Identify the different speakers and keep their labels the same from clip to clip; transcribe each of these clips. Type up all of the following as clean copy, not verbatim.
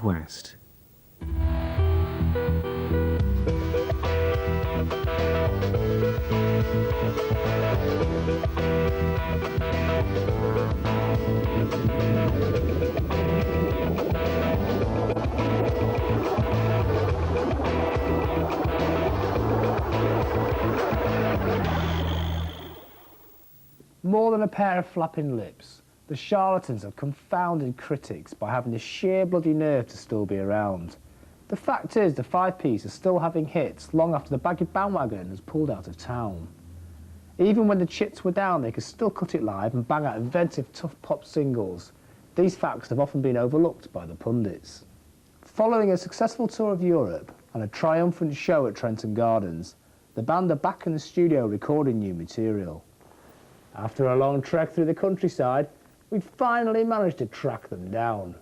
Speaker 1: West.
Speaker 2: More than a pair of flapping lips, the Charlatans have confounded critics by having the sheer bloody nerve to still be around. The fact is, the five-piece are still having hits long after the baggy bandwagon has pulled out of town. Even when the chips were down, they could still cut it live and bang out inventive tough pop singles. These facts have often been overlooked by the pundits. Following a successful tour of Europe and a triumphant show at Trenton Gardens, the band are back in the studio recording new material. After a long trek through the countryside, we finally managed to track them down.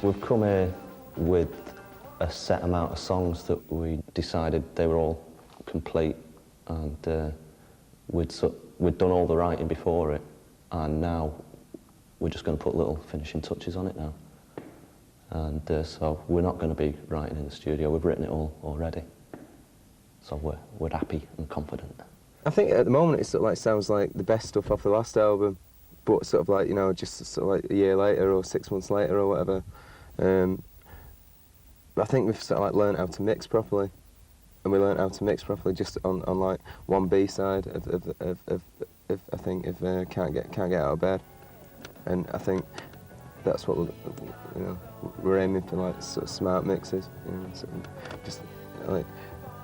Speaker 3: We've come here with a set amount of songs that we decided they were all complete, and we'd done all the writing before it, and now we're just going to put little finishing touches on it now. And so we're not going to be writing in the studio, we've written it all already. So we're happy and confident.
Speaker 4: I think at the moment it sort of like sounds like the best stuff off the last album, but sort of like, you know, just sort of like a year later or 6 months later or whatever. I think we've sort of like learned how to mix properly, and we learned how to mix properly just on like one B side of I think if can't get out of bed, and I think that's what we're aiming for, like sort of smart mixes, you know, sort of just like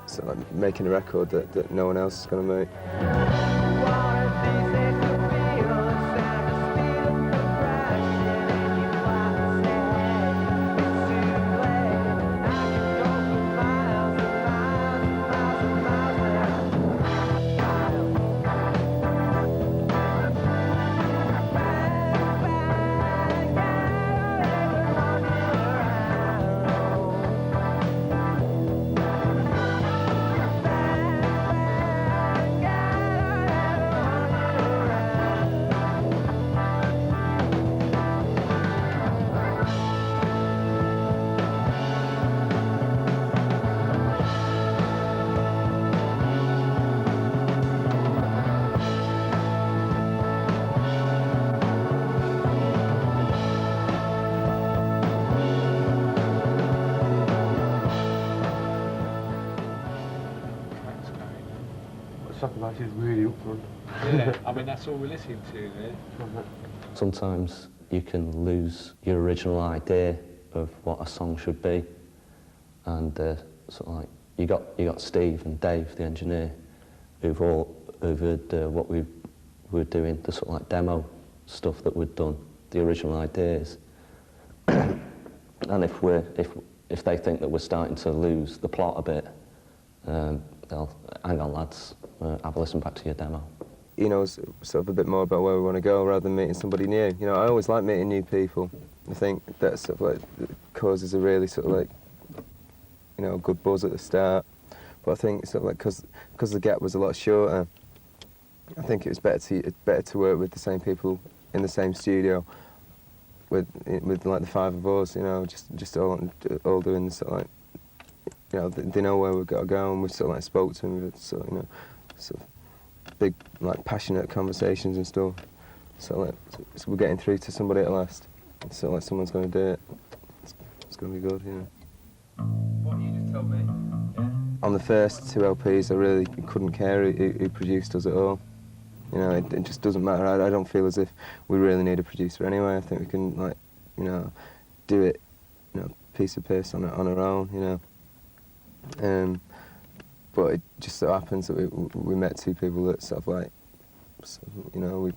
Speaker 4: sort of like making a record that no one else is going to make.
Speaker 5: Is really upfront.
Speaker 6: Yeah, I mean that's all we're listening to there.
Speaker 3: Sometimes you can lose your original idea of what a song should be, and sort of like you got Steve and Dave, the engineer, who've heard what we were doing, the sort of like demo stuff that we'd done, the original ideas. And if they think that we're starting to lose the plot a bit, they'll, hang on lads, have a listen back to your demo.
Speaker 4: You know, sort of a bit more about where we want to go rather than meeting somebody new. You know, I always like meeting new people. I think that sort of like causes a really sort of like, you know, good buzz at the start. But I think sort of like because the gap was a lot shorter, I think it was better to work with the same people in the same studio, with like the five of us. You know, just all doing sort of like, you know, they know where we've got to go, and we sort of like spoke to them with sort of, you know, sort of big, like, passionate conversations and stuff. So we're getting through to somebody at last. It's sort of like someone's going to do it. It's going to be good, you know.
Speaker 6: What you just told me. Yeah.
Speaker 4: On the first two LPs, I really couldn't care who produced us at all. You know, it just doesn't matter. I don't feel as if we really need a producer anyway. I think we can, like, you know, do it, you know, piece of piss on our own, you know. But it just so happens that we met two people that sort of like, you know,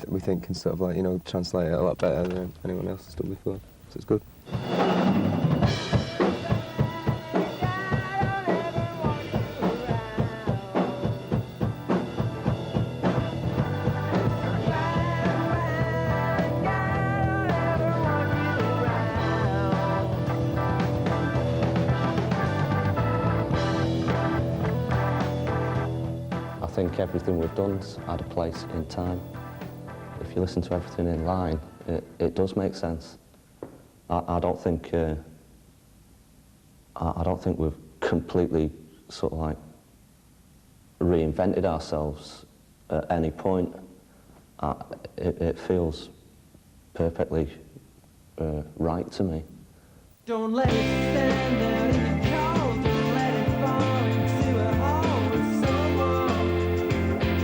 Speaker 4: we think can sort of like, you know, translate it a lot better than anyone else has done before. So it's good.
Speaker 3: I think everything we've done's had a place in time. If you listen to everything in line, it does make sense. I don't think we've completely sort of like reinvented ourselves at any point. It feels perfectly right to me.
Speaker 1: Don't let it stand out in the cold. Don't let it fall into a hole with someone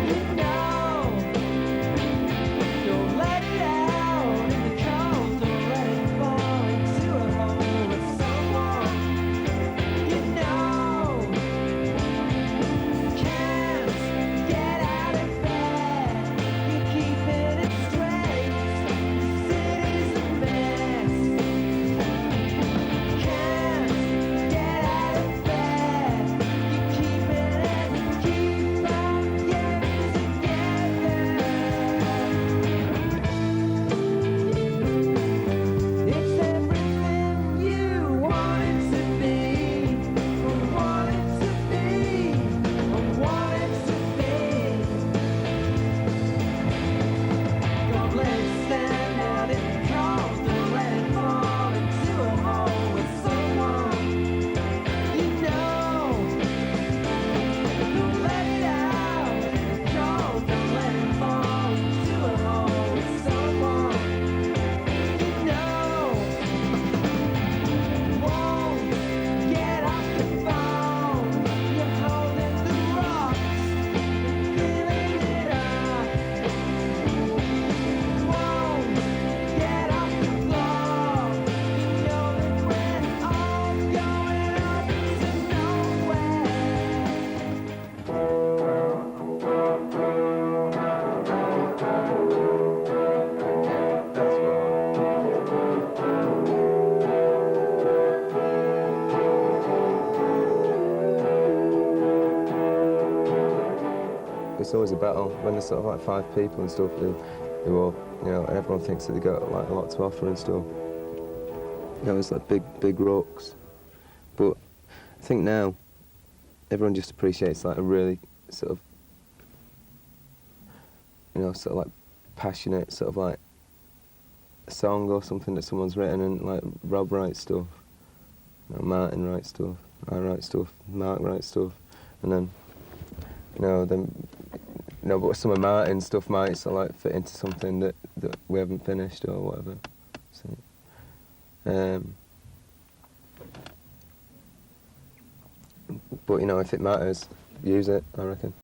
Speaker 1: you know. Don't let it out in the cold. Don't let it fall into a hole with someone you know. Can't get out of bed. You're keeping it straight. The city's a mess. Can't get out of bed. You keep it and keep our years together. It's everything you wanted to be, or wanted to be, or wanted to be. Don't let it stand out in the cold. Don't let it fall into a hole with someone you know. Don't let it out in the cold. Don't let it fall into a hole with someone you know. Won't get off the phone. You're holding the rocks, filling it up. Won't get off the floor. You know that we're all going up to nowhere.
Speaker 4: It's always a battle when there's sort of like 5 people and stuff who all, you know, and everyone thinks that they got like a lot to offer and stuff. You know, it's like big rocks. But I think now everyone just appreciates like a really sort of, you know, sort of like passionate sort of like a song or something that someone's written, and like Rob writes stuff, you know, Martin writes stuff, I write stuff, Mark writes stuff, and then, but some of Martin's stuff might sort of like fit into something that we haven't finished or whatever. So, but you know, if it matters, use it, I reckon.